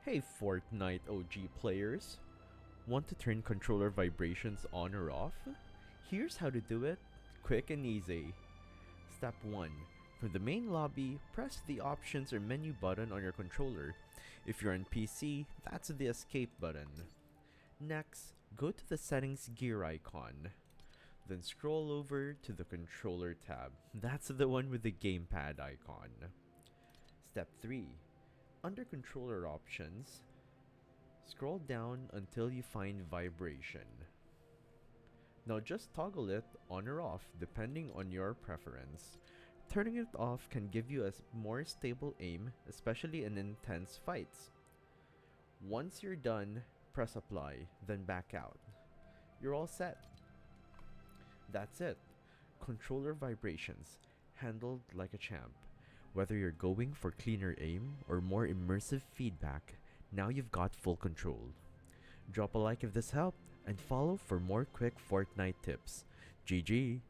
Hey Fortnite OG players! Want to turn controller vibrations on or off? Here's how to do it, quick and easy. Step 1. From the main lobby, press the options or menu button on your controller. If you're on PC, that's the escape button. Next, go to the settings gear icon. Then scroll over to the controller tab. That's the one with the gamepad icon. Step 3. Under controller options, scroll down until you find vibration. Now just toggle it on or off depending on your preference. Turning it off can give you a more stable aim, especially in intense fights. Once you're done, press apply, then back out. You're all set. That's it. Controller vibrations, handled like a champ. Whether you're going for cleaner aim or more immersive feedback, now you've got full control. Drop a like if this helped, and follow for more quick Fortnite tips. GG!